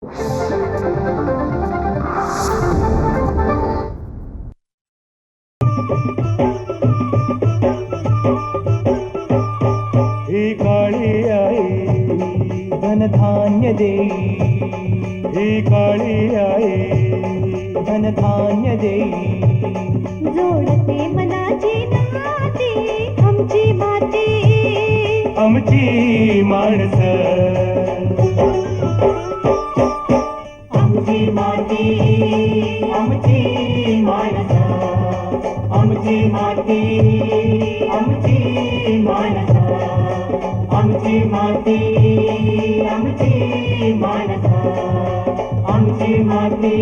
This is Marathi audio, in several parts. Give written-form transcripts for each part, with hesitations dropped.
ही काळी आई धनधान्य देई, ही काळी आई धनधान्य देई. जोडते मनाची नाती आमची माती, आमची माणसं, आमची माती, आमची माणसं, आमची माती, आमची माणसं, आमची माती, आमची माणसं, आमची माती,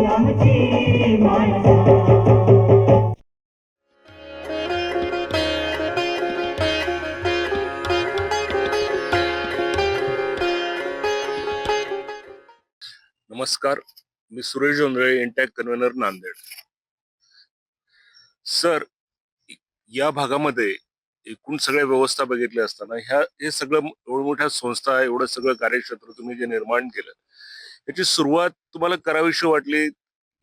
आमची माणसं. नमस्कार, मी सुरेश जोंधळे, इंटॅक कन्व्हेनर, नांदेड. सर, या भागामध्ये एकूण सगळ्या व्यवस्था बघितली असताना हे सगळं एवढं मोठ्या संस्था, एवढं सगळं कार्यक्षेत्र तुम्ही जे निर्माण केलं, याची सुरुवात तुम्हाला करावीशी वाटली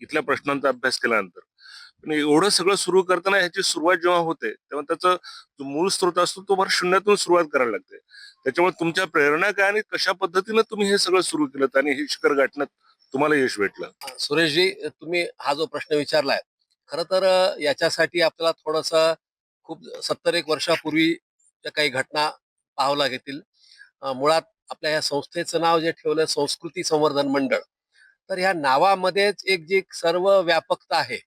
इथल्या प्रश्नांचा अभ्यास केल्यानंतर. पण एवढं सगळं सुरू करताना ह्याची सुरुवात जेव्हा होते तेव्हा त्याचा जो मूळ स्रोत असतो तो फार शून्यातून सुरुवात करायला लागते. त्याच्यामुळे तुमच्या प्रेरणा काय आणि कशा पद्धतीनं तुम्ही हे सगळं सुरू केलं आणि हे शिखर गाठण्यात तुम्हाला यश भेटलं? सुरेशजी, तुम्ही हा जो प्रश्न विचारलाय, खरं तर याच्यासाठी आपल्याला थोडस खूप 70-1 वर्षापूर्वीच्या काही घटना पाहावं लागतील. मुळात आपल्या या संस्थेचं नाव जे ठेवलं संस्कृती संवर्धन मंडळ, तर ह्या नावामध्येच एक जी सर्व व्यापकता आहे.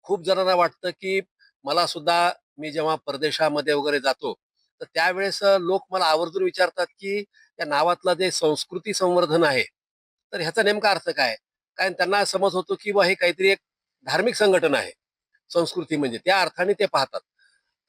खूप जणांना वाटतं की मला सुद्धा, मी जेव्हा परदेशामध्ये वगैरे जातो तर त्यावेळेस लोक मला आवर्जून विचारतात की या नावातलं जे संस्कृती संवर्धन आहे तर ह्याचा नेमका अर्थ काय. कारण त्यांना समज होतो की हे काहीतरी एक धार्मिक संघटना आहे, संस्कृती म्हणजे त्या अर्थाने ते पाहतात.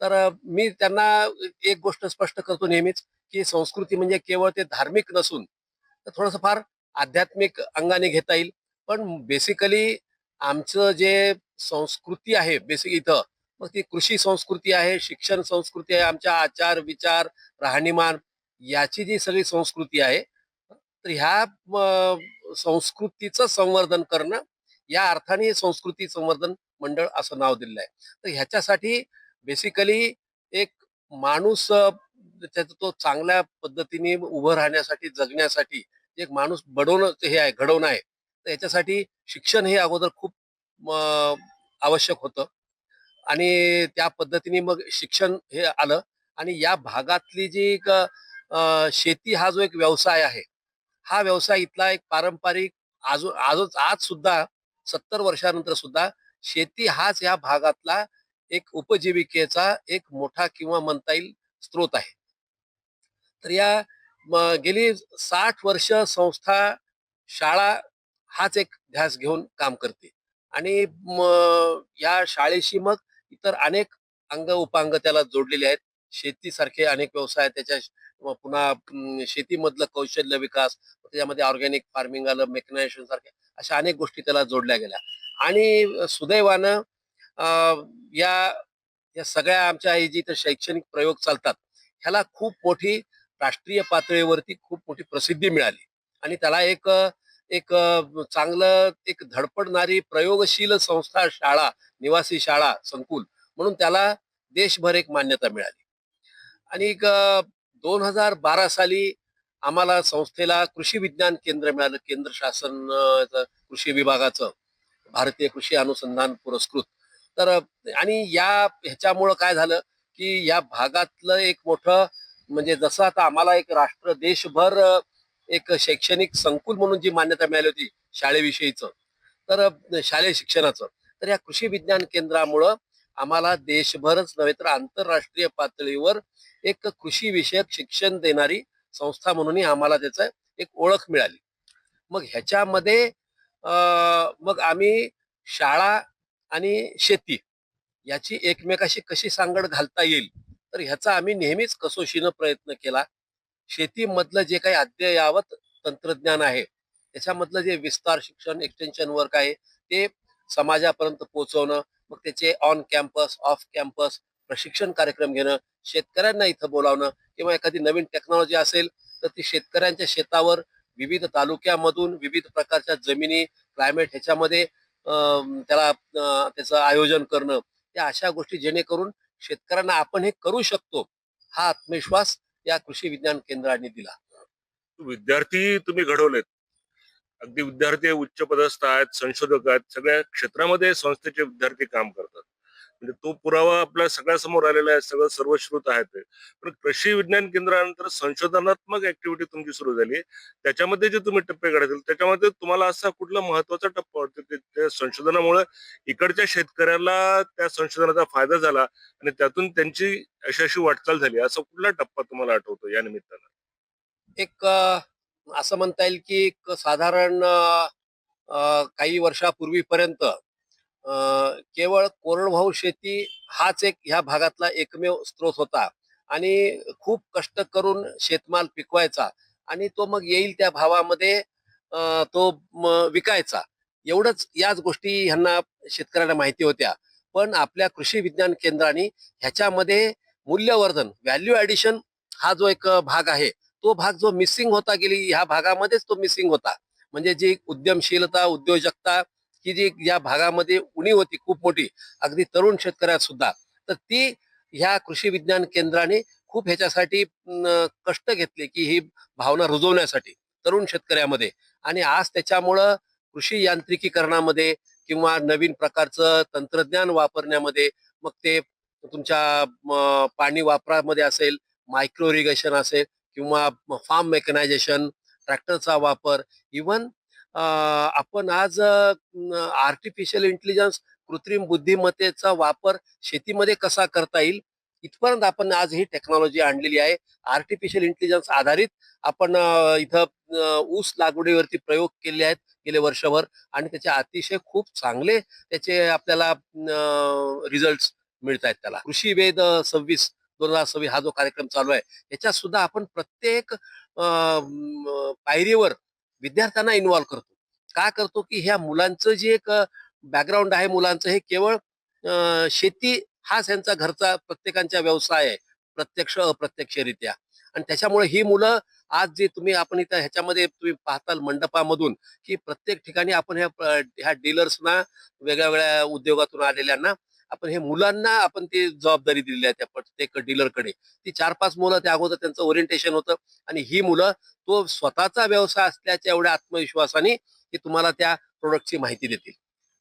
तर मी त्यांना एक गोष्ट स्पष्ट करतो नेहमीच, की संस्कृती म्हणजे केवळ ते धार्मिक नसून तर थोडंसं फार आध्यात्मिक अंगाने घेता येईल. पण बेसिकली आमचं जे संस्कृती आहे बेसिक इथं, मग ती कृषी संस्कृती आहे, शिक्षण संस्कृती आहे, आमच्या आचार विचार, राहणीमान, याची जी सगळी संस्कृती आहे, तर ह्या संस्कृतीचं संवर्धन करणं, या अर्थाने संस्कृती संवर्धन मंडळ असं नाव दिलेलं आहे. तर ह्याच्यासाठी बेसिकली एक माणूस त्याचा तो चांगल्या पद्धतीने उभं राहण्यासाठी, जगण्यासाठी एक माणूस बनवणं हे आहे, घडवणं आहे. तर याच्यासाठी शिक्षण हे अगोदर खूप आवश्यक होतं आणि त्या पद्धतीने मग शिक्षण हे आलं. आणि या भागातली जी एक शेती हा जो एक व्यवसाय आहे, हा व्यवसाय इथला एक पारंपरिक, आज सुद्धा 70 वर्षानंतर सुद्धा शेती हाच या भागातला एक उपजीविकेचा एक मोठा किंवा म्हणता येईल स्रोत आहे. तर या गेली 60 वर्ष संस्था, शाळा हाच एक ध्यास घेऊन काम करते. आणि या शाळेशी मग इतर अनेक अंग उपांग त्याला जोडलेले आहेत. शेतीसारखे अनेक व्यवसाय त्याच्या पुन्हा शेतीमधलं कौशल्य विकास, त्याच्यामध्ये ऑर्गॅनिक फार्मिंग आलं, मेकनायझेशन सारखे अशा अनेक गोष्टी त्याला जोडल्या गेल्या. आणि सुदैवानं या या सगळ्या आमच्या हे जी शैक्षणिक प्रयोग चालतात, ह्याला खूप मोठी राष्ट्रीय पातळीवरती खूप मोठी प्रसिद्धी मिळाली. आणि त्याला एक एक चांगलं एक धडपडणारी प्रयोगशील संस्था, शाळा, निवासी शाळा संकुल म्हणून त्याला देशभर एक मान्यता मिळाली. आणि 2012 साली आम्हाला संस्थेला कृषी विज्ञान केंद्र मिळालं, केंद्र शासन कृषी विभागाचं, भारतीय कृषी अनुसंधान पुरस्कृत. तर आणि ह्याच्यामुळं काय झालं की या भागातलं एक मोठं, म्हणजे जसं आता आम्हाला एक राष्ट्र देशभर एक शैक्षणिक संकुल म्हणून जी मान्यता मिळाली होती शाळेविषयीचं, तर शालेय शिक्षणाचं, तर या कृषी विज्ञान केंद्रामुळं आम्हाला देशभरच नव्हे तर आंतरराष्ट्रीय पातळीवर एक कृषी विषयक शिक्षण देणारी संस्था म्हणूनही आम्हाला त्याचं एक ओळख मिळाली. मग ह्याच्यामध्ये मग आम्ही शाळा आणि शेती याची एकमेकाशी कशी सांगड घालता येईल, तर ह्याचा आम्ही नेहमीच कसोशीनं प्रयत्न केला. शेतीमधलं जे काही अद्ययावत तंत्रज्ञान आहे, त्याच्यामधलं जे विस्तार शिक्षण, एक्सटेन्शन वर्क आहे, ते समाजापर्यंत पोहोचवणं, मग त्याचे ऑन कॅम्पस, ऑफ कॅम्पस प्रशिक्षण कार्यक्रम घेणं, शेतकऱ्यांना इथं बोलावणं, किंवा एखादी नवीन टेक्नॉलॉजी असेल तर ती शेतकऱ्यांच्या शेतावर विविध तालुक्यामधून विविध प्रकारच्या जमिनी, क्लायमेट ह्याच्यामध्ये त्याचं आयोजन करणं, या अशा गोष्टी जेणेकरून शेतकऱ्यांना आपण हे करू शकतो, हा आत्मविश्वास या कृषी विज्ञान केंद्राने दिला. विद्यार्थी तुम्ही घडवलेत, अगदी विद्यार्थी उच्च पदस्थ आहेत, संशोधक आहेत, सगळ्या क्षेत्रामध्ये संस्थेचे विद्यार्थी काम करतात. म्हणजे तो पुरावा आपल्या सगळ्यासमोर आलेला आहे, सगळं सर्वश्रुत आहे ते. पण कृषी विज्ञान केंद्रानंतर संशोधनात्मक ऍक्टिव्हिटी तुमची सुरू झाली, त्याच्यामध्ये जे तुम्ही टप्पे काढतील त्याच्यामध्ये तुम्हाला असा कुठला महत्वाचा टप्पा वाटतो त्या संशोधनामुळे इकडच्या शेतकऱ्याला त्या संशोधनाचा फायदा झाला आणि त्यातून त्यांची यशस्वी वाटचाल झाली, असा कुठला टप्पा तुम्हाला आठवतो या निमित्तानं? एक असं म्हणता येईल की एक साधारण काही वर्षापूर्वीपर्यंत केवळ कोरडवाहू शेती हाच एक ह्या भागातला एकमेव स्रोत होता आणि खूप कष्ट करून शेतमाल पिकवायचा आणि तो मग येईल त्या भावामध्ये तो विकायचा. एवढंच याच गोष्टी ह्यांना शेतकऱ्यांना माहिती होत्या. पण आपल्या कृषी विज्ञान केंद्राने ह्याच्यामध्ये मूल्यवर्धन, व्हॅल्यू ॲडिशन हा जो एक भाग आहे, तो भाग जो मिसिंग होता गेली ह्या भागामध्येच तो मिसिंग होता. म्हणजे जी उद्यमशीलता, उद्योजकता ही जी या भागामध्ये उणीव होती खूप मोठी, अगदी तरुण शेतकऱ्यात सुद्धा, तर ती ह्या कृषी विज्ञान केंद्राने खूप ह्याच्यासाठी कष्ट घेतले की ही भावना रुजवण्यासाठी तरुण शेतकऱ्यामध्ये. आणि आज त्याच्यामुळं कृषी यांत्रिकीकरणामध्ये किंवा नवीन प्रकारचं तंत्रज्ञान वापरण्यामध्ये, मग ते तुमच्या पाणी वापरामध्ये असेल, मायक्रो इरिगेशन असेल किंवा फार्म मेकनायझेशन, ट्रॅक्टरचा वापर, इवन आपण आज आर्टिफिशियल इंटेलिजन्स, कृत्रिम बुद्धिमत्तेचा वापर शेतीमध्ये कसा करता येईल इथपर्यंत आपण आज ही टेक्नॉलॉजी आणलेली आहे. आर्टिफिशियल इंटेलिजन्स आधारित आपण इथं ऊस लागवडीवरती प्रयोग केले आहेत गेले वर्षभर आणि त्याचे अतिशय खूप चांगले त्याचे आपल्याला रिझल्ट मिळत आहेत. त्याला कृषी वेद 2026 हा जो कार्यक्रम चालू आहे, याच्यात सुद्धा आपण प्रत्येक पायरीवर विद्यार्थ्यांना इन्व्हॉल्व करतो. का करतो की ह्या मुलांचं जे एक बॅकग्राऊंड आहे, मुलांचं हे केवळ शेती हाच यांचा घरचा प्रत्येकांचा व्यवसाय आहे, प्रत्यक्ष अप्रत्यक्षरित्या. आणि त्याच्यामुळे ही मुलं आज जे आपण इथं ह्याच्यामध्ये तुम्ही पाहताल मंडपामधून की प्रत्येक ठिकाणी आपण ह्या डीलर्सना, वेगळ्या वेगळ्या उद्योगातून आलेल्यांना आपण हे मुलांना आपण ती जबाबदारी दिलेली आहे त्या प्रत्येक डीलरकडे. ती 4-5 मुलं त्या अगोदर त्यांचं ओरिएंटेशन होतं आणि ही मुलं तो स्वतःचा व्यवसाय असल्याच्या एवढ्या आत्मविश्वासाने की तुम्हाला त्या प्रोडक्टची माहिती देतील.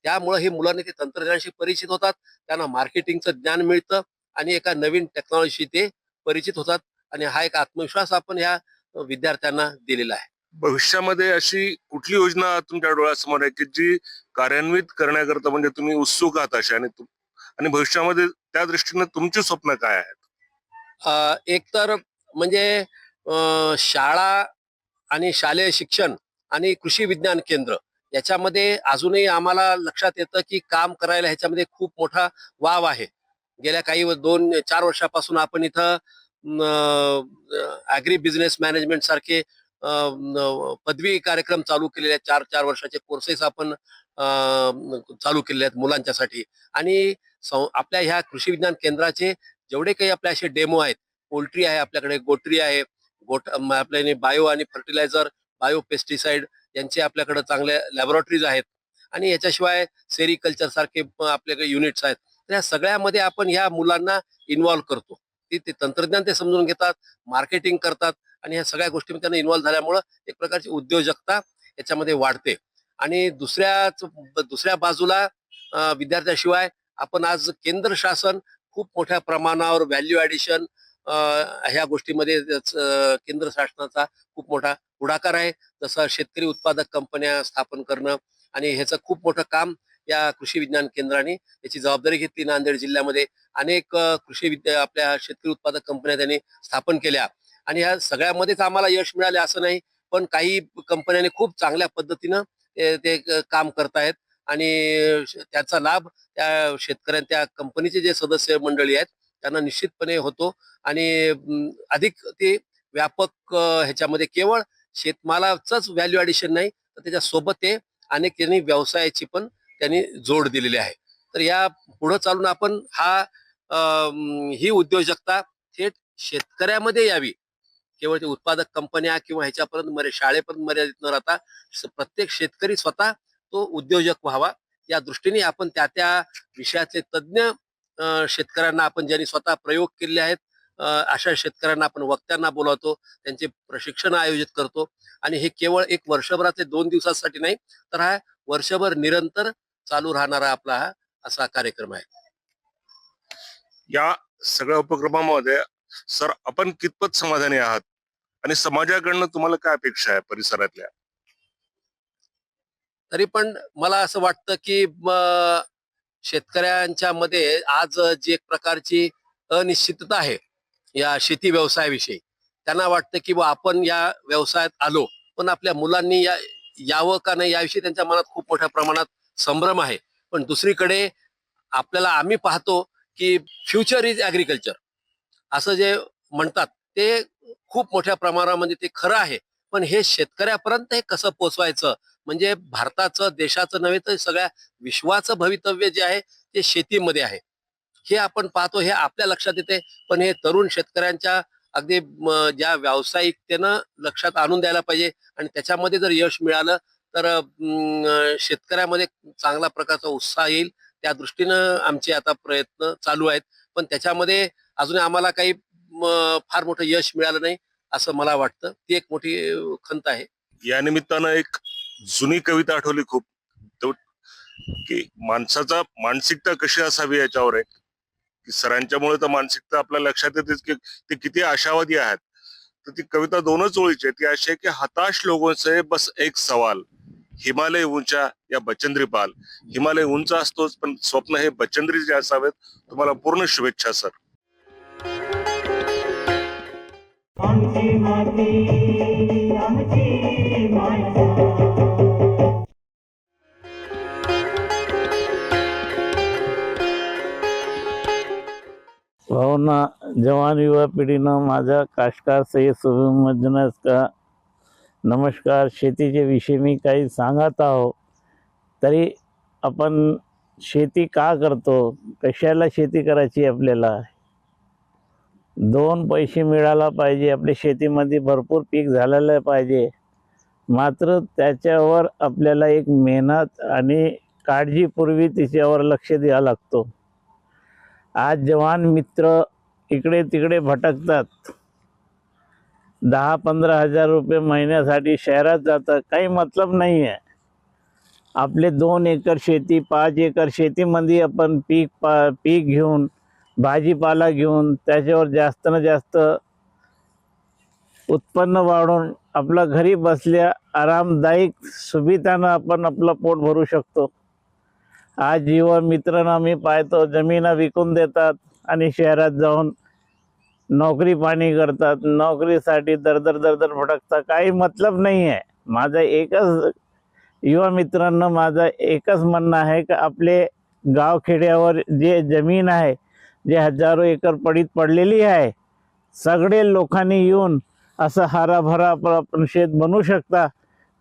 त्यामुळे ही मुलांनी ते तंत्रज्ञानाशी परिचित होतात, त्यांना मार्केटिंगचं ज्ञान मिळतं आणि एका नवीन टेक्नॉलॉजीशी ते परिचित होतात आणि हा एक आत्मविश्वास आपण या विद्यार्थ्यांना दिलेला आहे. भविष्यामध्ये अशी कुठली योजना तुमच्या डोळ्यासमोर आहे की जी कार्यान्वित करण्याकरता म्हणजे तुम्ही उत्सुक आहात अशा, आणि भविष्यामध्ये त्या दृष्टीने तुमची स्वप्न काय आहेत? एक तर म्हणजे शाळा आणि शालेय शिक्षण आणि कृषी विज्ञान केंद्र याच्यामध्ये अजूनही आम्हाला लक्षात येतं की काम करायला ह्याच्यामध्ये खूप मोठा वाव आहे. गेल्या काही 2-4 वर्षापासून आपण इथं ॲग्री बिझनेस मॅनेजमेंट सारखे पदवी कार्यक्रम चालू केलेले आहेत. 4-4 वर्षाचे कोर्सेस आपण चालू केलेले आहेत मुलांच्यासाठी. आणि आपल्या ह्या कृषी विज्ञान केंद्राचे जेवढे काही आपले असे डेमो आहेत, पोल्ट्री आहे आपल्याकडे, गोट्री आहे, आपल्याने बायो आणि फर्टिलायझर, बायो पेस्टिसाइड यांचे आपल्याकडे चांगले लॅबोरेटरीज आहेत आणि याच्याशिवाय सेरिकल्चर सारखे आपल्याकडे युनिट्स आहेत. तर या सगळ्यामध्ये आपण ह्या मुलांना इन्व्हॉल्व करतो. ते तंत्रज्ञान ते समजून घेतात, मार्केटिंग करतात आणि ह्या सगळ्या गोष्टीमध्ये त्यांना इन्व्हॉल्व झाल्यामुळं एक प्रकारची उद्योजकता याच्यामध्ये वाढते. आणि दुसऱ्या बाजूला विद्यार्थ्याशिवाय आपण आज केंद्र शासन खूप मोठ्या प्रमाणावर व्हॅल्यू ॲडिशन ह्या गोष्टीमध्ये केंद्र शासनाचा खूप मोठा पुढाकार आहे. जसं शेतकरी उत्पादक कंपन्या स्थापन करणं आणि ह्याचं खूप मोठं काम या कृषी विज्ञान केंद्राने याची जबाबदारी घेतली. नांदेड जिल्ह्यामध्ये अनेक आपल्या शेतकरी उत्पादक कंपन्या त्यांनी स्थापन केल्या आणि ह्या सगळ्यामध्येच आम्हाला यश मिळाले असं नाही, पण काही कंपन्यांनी खूप चांगल्या पद्धतीनं ते काम करतायत आणि त्याचा लाभ त्या त्या कंपनीचे जे सदस्य मंडळी आहेत त्यांना निश्चितपणे होतो. आणि अधिक ते व्यापक ह्याच्यामध्ये केवळ शेतमालाचंच व्हॅल्यू ॲडिशन नाही, तर त्याच्यासोबत ते अनेक त्यांनी व्यवसायाची पण त्यांनी जोड दिलेली आहे. तर या पुढे चालून आपण ही उद्योजकता थेट शेतकऱ्यामध्ये यावी केवळ ते उत्पादक कंपन्या किंवा ह्याच्यापर्यंत शाळेपर्यंत मर्यादित न राहता प्रत्येक शेतकरी स्वतः तो उद्योजक व्हावा, या दृष्टीने आपण त्या त्या विषयातले तज्ज्ञ शेतकऱ्यांना आपण ज्यांनी स्वतः प्रयोग केले आहेत अशा शेतकऱ्यांना आपण वक्त्यांना बोलावतो, त्यांचे प्रशिक्षण आयोजित करतो. आणि हे केवळ एक वर्षभराचे 2 दिवसासाठी नाही, तर हा वर्षभर निरंतर चालू राहणारा आपला हा असा कार्यक्रम आहे. या सगळ्या उपक्रमामध्ये सर आपण कितपत समाधानी आहात आणि समाजाकडनं तुम्हाला काय अपेक्षा आहे परिसरातल्या? तरी पण मला असं वाटतं की शेतकऱ्यांच्या मध्ये आज जी एक प्रकारची अनिश्चितता आहे या शेती व्यवसायाविषयी, त्यांना वाटतं की आपण या व्यवसायात आलो पण आपल्या मुलांनी यावं का नाही याविषयी त्यांच्या मनात खूप मोठ्या प्रमाणात संभ्रम आहे. पण दुसरीकडे आम्ही पाहतो की फ्युचर इज ॲग्रिकल्चर असं जे म्हणतात ते खूप मोठ्या प्रमाणामध्ये ते खरं आहे. पण हे शेतकऱ्यापर्यंत हे कसं पोचवायचं, म्हणजे भारताचं, देशाचं नव्हे तर सगळ्या विश्वाचं भवितव्य जे आहे ते शेतीमध्ये आहे, हे आपण पाहतो, हे आपल्या लक्षात येते. पण हे तरुण शेतकऱ्यांच्या अगदी ज्या व्यावसायिकतेनं लक्षात आणून द्यायला पाहिजे. आणि त्याच्यामध्ये जर यश मिळालं तर शेतकऱ्यामध्ये चांगला प्रकारचा उत्साह येईल. त्या दृष्टीनं आमचे आता प्रयत्न चालू आहेत. पण त्याच्यामध्ये अजून आम्हाला काही फार मोठं यश मिळालं नाही असं मला वाटतं. ती एक मोठी खंत आहे. या निमित्तानं एक जुनी कविता आठवली खूप, की माणसाचा मानसिकता कशी असावी याच्यावर आहे, की सरांच्यामुळे तर मानसिकता आपल्या लक्षात येतेच की ते किती आशावादी आहेत. तर ती कविता 2च ओळीची आहे. ती अशी आहे की हताश लोगों से बस एक सवाल, हिमालय उंचा या बचंद्री पाल. हिमालय उंच असतोच पण स्वप्न हे बचंद्री जे असावेत. तुम्हाला पूर्ण शुभेच्छा सर. आमची माती आमची माणसं. भावना जवान युवा पिढीनं माझा काष्कार सही समजण्यास का नमस्कार. शेतीचे विषयी मी काही सांगत आहो, तरी आपण शेती का करतो, कशाला शेती करायची, आपल्याला 2 पैसे मिळाला पाहिजे, आपल्या शेतीमध्ये भरपूर पीक झालेलं पाहिजे. मात्र त्याच्यावर आपल्याला एक मेहनत आणि काळजीपूर्वी तिच्यावर लक्ष द्यावं लागतो. आज जवान मित्र इकडे तिकडे भटकतात, 10-15 हजार रुपये महिन्यासाठी शहरात जातात, काही मतलब नाही आहे. आपले 2 एकर शेती, 5 एकर शेतीमध्ये आपण पीक घेऊन, भाजीपाला घेऊन त्याच्यावर जास्त ना जास्त उत्पन्न वाढवून आपला घरी बसल्या आरामदायक सुविधानं आपण आपलं पोट भरू शकतो. आज युवा मित्रांना मी पाहतो जमिना विकून देतात आणि शहरात जाऊन नोकरी पाणी करतात. नोकरीसाठी दर भटकतात, काही मतलब नाही आहे. माझा एकच युवा मित्रांना माझा एकच म्हणणं आहे की आपले गावखेड्यावर जे जमीन आहे, जे हजारो एकर पडलेली आहे, सगळे लोकांनी येऊन असं हराभरा आपण शेत बनवू शकता.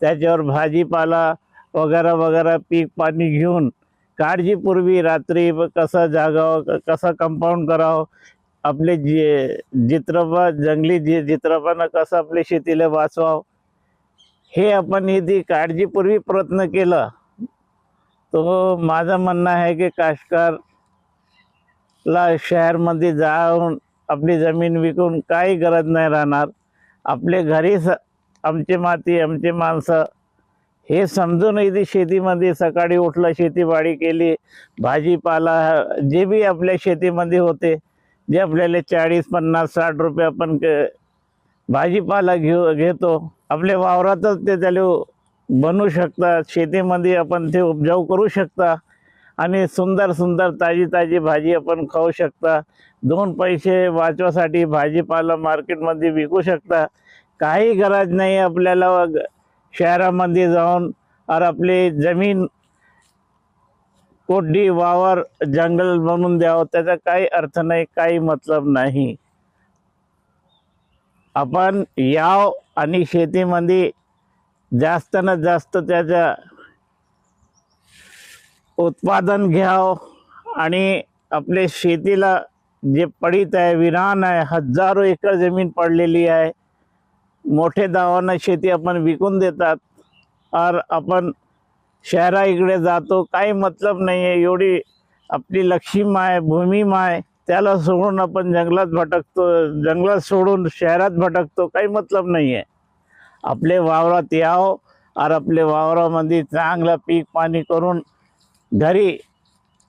त्याच्यावर भाजीपाला वगैरे वगैरे पीक पाणी घेऊन काळजीपूर्वी रात्री कसं जागावं, कसं कंपाऊंड करावं, आपले जंगली जित्रपानं कसं आपल्या शेतीला वाचवावं, हे आपण यदि काळजीपूर्वी प्रयत्न केला तो माझं म्हणणं आहे की काष्टकारला शहरमध्ये जाऊन आपली जमीन विकून काही गरज नाही राहणार. आपले घरीच आमची माती आमची माणसं हे समजून यदि शेतीमध्ये सकाळी उठलं, शेतीबाडी केली, भाजीपाला जे बी आपल्या शेतीमध्ये होते, जे आपल्याला 40-50-60 रुपये आपण भाजीपाला घेतो, आपल्या वावरातच ते त्याला बनवू शकतात. शेतीमध्ये आपण ते उपजाऊ करू शकता आणि सुंदर सुंदर ताजी ताजी भाजी आपण खाऊ शकता. 2 पैसे वाचवासाठी भाजीपाला मार्केटमध्ये विकू शकता. काही गरज नाही आपल्याला शहरामध्ये जाऊन और आपली जमीन कोरडी वावर जंगल बनवून द्यावं, त्याचा काही अर्थ नाही, काही मतलब नाही. आपण याव आणि शेतीमध्ये जास्त ना जास्त त्याचं उत्पादन घ्यावं आणि आपल्या शेतीला जे पडीत आहे, विरान आहे, हजारो एकर जमीन पडलेली आहे, मोठे दावानं शेती आपण विकून देतात और आपण शहरा इकडे जातो, काही मतलब नाही आहे. एवढी आपली लक्ष्मी आहे, भूमी आहे, त्याला सोडून आपण जंगलात भटकतो, जंगलात सोडून शहरात भटकतो, काही मतलब नाही आहे. आपले वावरात यावं और आपले वावरामध्ये चांगलं पीक पाणी करून घरी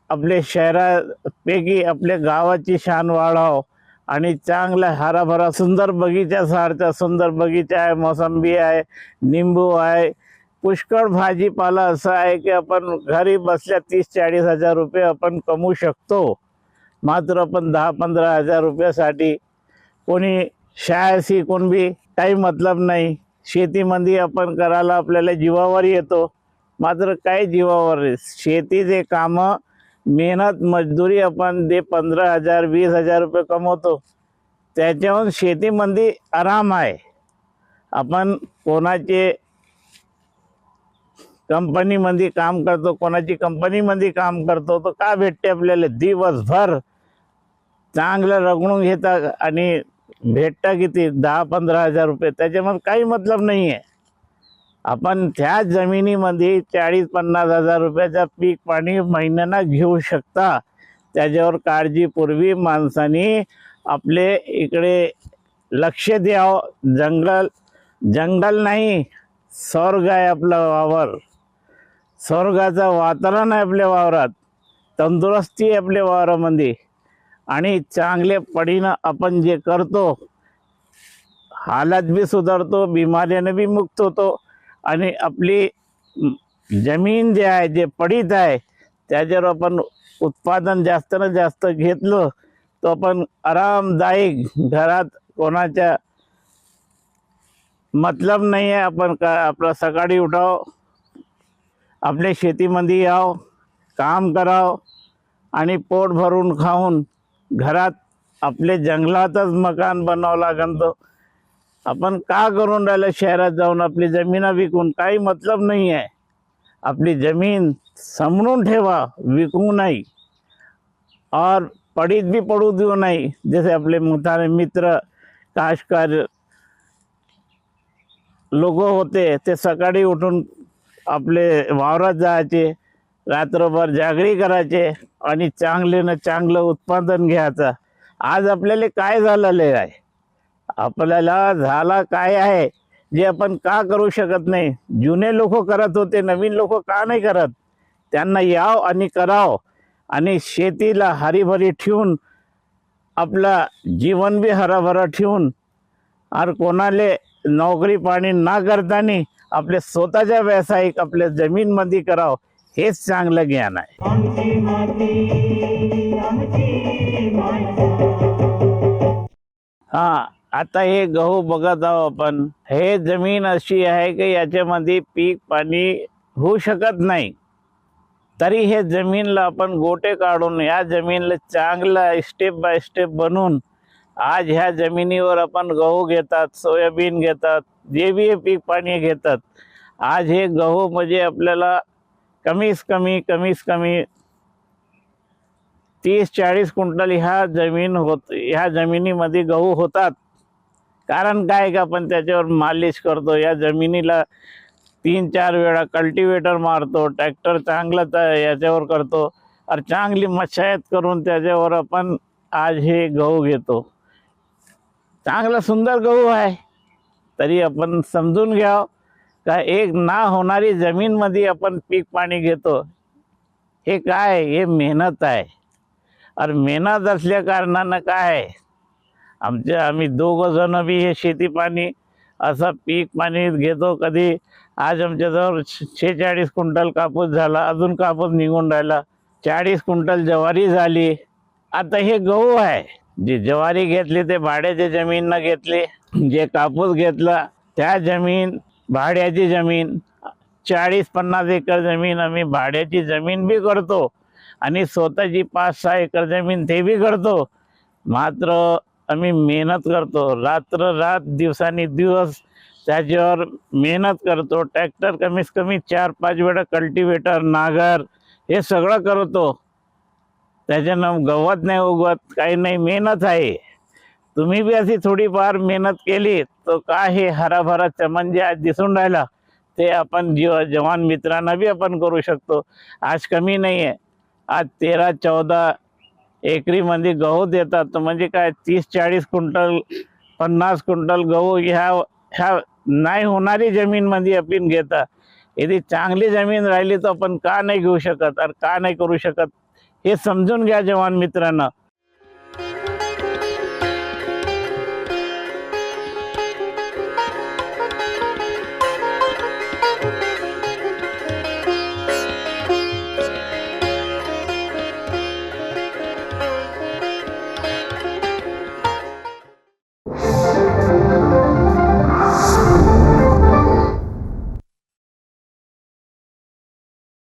आपले शहरापैकी आपल्या गावाची शान वाढाव आणि चांगला हराभरा सुंदर बगीच्यासारखा सुंदर बगीचा आहे, मोसंबी आहे, निंबू आहे, पुष्कळ भाजीपाला असा आहे की आपण घरी बसल्या 30-40 हजार रुपये आपण कमवू शकतो. मात्र आपण 10-15 हजार रुपयासाठी कोणी शाळा शिकून बी काही मतलब नाही. शेतीमध्ये आपण करायला आपल्याला जीवावर येतो, मात्र काही जीवावर शेतीचे कामं मेहनत मजदुरी आपण ते 15,000 20,000 रुपये कमवतो, त्याच्याहून शेतीमध्ये आराम आहे. आपण कोणाचे कंपनीमध्ये काम करतो, कोणाची कंपनीमध्ये काम करतो, तर का भेटते आपल्याला दिवसभर चांगलं रगडून घेतात आणि भेटता किती 10-15 हजार रुपये, त्याच्यामध्ये काही मतलब नाही आहे. आपण त्या जमिनीमध्ये 40-50 हजार रुपयाचा पीक पाणी महिन्यानं घेऊ शकता. त्याच्यावर काळजीपूर्वी माणसाने आपले इकडे लक्ष द्यावं. जंगल नाही, स्वर्ग आहे आपला वावर, स्वर्गाचं वातावरण आहे आपल्या वावरात, तंदुरुस्ती आहे आपल्या वावरामध्ये आणि चांगल्या पडीनं आपण जे करतो हालत बी सुधारतो, बिमारीने बी मुक्त होतो आणि आपली जमीन जे आहे जे पडीत आहे त्याच्यावर आपण उत्पादन जास्तीत जास्त घेतलं तर आपण आरामदायक घरात कोणाच्या मतलब नाही आहे. आपण का आपलं सकाळी उठाव, आपल्या शेतीमध्ये याव, काम करावं आणि पोट भरून खाऊन घरात आपले जंगलातच मकान बनावं लागन. तो आपण का करून राहिलं शहरात जाऊन आपली जमीन विकून, काही मतलब नाही आहे. आपली जमीन सांभाळून ठेवा, विकू नाही और पडीत भी पडू देऊ नाही. जसे आपले मोठाले मित्र काशकार लोक होते, ते सकाळी उठून आपले वावरात जायचे, रात्रभर जागरी करायचे आणि चांगलं उत्पादन घ्यायचं. आज आपल्याला काय झालेलं आहे, आपल्याला झाला काय आहे जे आपण का करू शकत नाही. जुने लोक करत होते, नवीन लोक का नाही करत. त्यांना याव आणि कराव आणि शेतीला हरीभरी ठेवून आपला जीवन बी हराभरा ठेवून और कोणाले नोकरी पाणी ना करताना आपले स्वतःच्या व्यावसायिक आपल्या जमीनमध्ये करावं, हेच चांगलं ज्ञान आहे. आमची माती आमची माणसं. हा, आता हे गहू बघत आहोत आपण. हे जमीन अशी आहे की याच्यामध्ये पीक पाणी होऊ शकत नाही, तरी हे जमीनला आपण गोटे काढून या जमीनला चांगला स्टेप बाय स्टेप बनवून आज ह्या जमिनीवर आपण गहू घेतात, सोयाबीन घेतात, जे बी पीक पाणी घेतात. आज हे गहू म्हणजे आपल्याला कमीत कमी 30-40 क्विंटल ह्या जमिनीमध्ये गहू होतात. कारण काय का आपण त्याच्यावर मालिश करतो, या जमिनीला 3-4 वेळा कल्टिवेटर मारतो, ट्रॅक्टर चांगला याच्यावर करतो और चांगली मशागत करून त्याच्यावर आपण आज हे गहू घेतो. चांगला सुंदर गहू आहे, तरी आपण समजून घ्यावं का एक ना होणारी जमीनमध्ये आपण पीक पाणी घेतो. हे काय, हे मेहनत आहे. और मेहनत असल्या कारणानं काय आम्ही 2 जण बी हे शेती पाणी असं पीक पाणी घेतो. कधी आज आमच्याजवळ 46 क्विंटल कापूस झाला, अजून कापूस निघून राहिला, 40 क्विंटल ज्वारी झाली. आता हे गहू आहे. जे ज्वारी घेतली ते भाड्याच्या जमीननं घेतली, जे कापूस घेतला त्या जमीन भाड्याची जमीन. 40-50 एकर जमीन आम्ही भाड्याची जमीन बी करतो आणि स्वतःची 5-6 एकर जमीन ते बी करतो. मात्र आम्ही मेहनत करतो, रात्र दिवसांनी दिवस त्याच्यावर मेहनत करतो. ट्रॅक्टर कमीत कमी 4-5 वेळा कल्टिवेटर, नागर हे सगळं करतो. त्याच्यानं गवत नाही उगवत, काही नाही, मेहनत आहे. तुम्ही बी अशी थोडीफार मेहनत केली तर काय हे हराभरा चमन जे आज दिसून राहिला ते आपण जवान मित्रांना बी आपण करू शकतो. आज कमी नाही आहे. आज 13-14 एकरीमध्ये गहू देतात तर म्हणजे काय 30-40 क्विंटल 50 क्विंटल गहू ह्या नाही होणारी जमीनमध्ये आपण घेता. यदि चांगली जमीन राहिली तर आपण का नाही घेऊ शकत आणि का नाही करू शकत हे समजून घ्या जवान मित्रांनो.